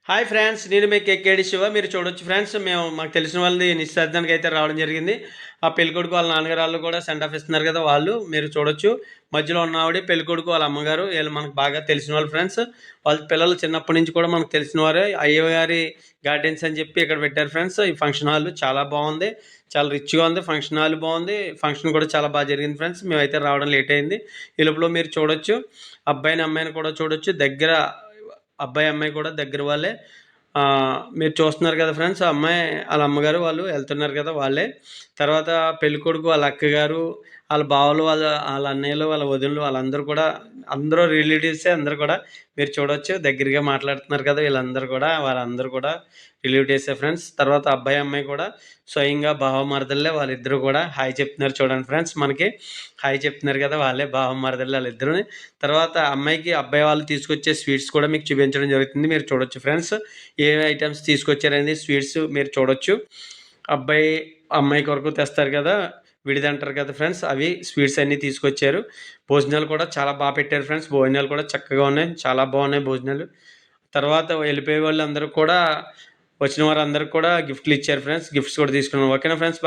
Hi friends, నేను మీ కేకేడి శివ. మీరు చూడొచ్చు ఫ్రెండ్స్, మాకు తెలిసిన వాళ్ళది నిశ్చితార్థానికి అయితే రావడం జరిగింది. ఆ పెళ్ళికొడుకు వాళ్ళ నాన్నగారు వాళ్ళు కూడా సెండ్ ఆఫ్ ఇస్తున్నారు కదా, వాళ్ళు మీరు చూడొచ్చు. మధ్యలో ఉన్న ఆవిడ పెళ్ళికొడుకు వాళ్ళ అమ్మగారు, వీళ్ళు మనకు బాగా తెలిసిన వాళ్ళు ఫ్రెండ్స్. వాళ్ళ పిల్లలు చిన్నప్పటి నుంచి కూడా మనకు తెలిసిన వారే. అయ్యగారి గార్డెన్స్ అని చెప్పి ఇక్కడ పెట్టారు ఫ్రెండ్స్. ఈ ఫంక్షన్ హాల్ చాలా బాగుంది, చాలా రిచ్గా ఉంది. ఫంక్షన్ హాల్ బాగుంది, ఫంక్షన్ కూడా చాలా బాగా జరిగింది ఫ్రెండ్స్. మేమైతే రావడం లేట్ అయింది. ఈ లోపల మీరు చూడొచ్చు అబ్బాయిని అమ్మాయిని కూడా చూడొచ్చు. దగ్గర అబ్బాయి అమ్మాయి కూడా దగ్గర వాళ్ళే. మీరు చూస్తున్నారు కదా ఫ్రెండ్స్, ఆ అమ్మాయి వాళ్ళ అమ్మగారు వాళ్ళు వెళ్తున్నారు కదా వాళ్ళే. తర్వాత పెళ్ళికొడుకు వాళ్ళ అక్కగారు, వాళ్ళ బావలు, వాళ్ళ అన్నయ్యలు, వాళ్ళ వదినలు, వాళ్ళందరూ కూడా అందరూ రిలేటివ్సే. అందరూ కూడా మీరు చూడొచ్చు దగ్గరగా మాట్లాడుతున్నారు కదా, వీళ్ళందరూ కూడా వాళ్ళందరూ కూడా రిలేటివ్సే ఫ్రెండ్స్. తర్వాత అబ్బాయి అమ్మాయి కూడా స్వయంగా బావ మరదల్లే వాళ్ళిద్దరూ కూడా హాయ్ చెప్తున్నారు. చూడండి ఫ్రెండ్స్, మనకి హాయ్ చెప్తున్నారు కదా వాళ్ళే బావ మరదల్లే వాళ్ళిద్దరు. తర్వాత అమ్మాయికి అబ్బాయి వాళ్ళు తీసుకొచ్చే స్వీట్స్ కూడా మీకు చూపించడం జరుగుతుంది. మీరు చూడొచ్చు ఫ్రెండ్స్, ఏ ఐటమ్స్ తీసుకొచ్చారనేది స్వీట్స్ మీరు చూడొచ్చు. అబ్బాయి అమ్మాయి కొరకు తెస్తారు కదా, విడిది అంటారు కదా ఫ్రెండ్స్, అవి స్వీట్స్ అన్నీ తీసుకొచ్చారు. భోజనాలు కూడా చాలా బాగా పెట్టారు ఫ్రెండ్స్. భోజనాలు కూడా చక్కగా ఉన్నాయి, చాలా బాగున్నాయి భోజనాలు. తర్వాత వెళ్ళిపోయే వాళ్ళు అందరూ కూడా, వచ్చిన వారందరూ కూడా గిఫ్ట్లు ఇచ్చారు ఫ్రెండ్స్. గిఫ్ట్స్ కూడా తీసుకున్నాం. ఓకేనా ఫ్రెండ్స్.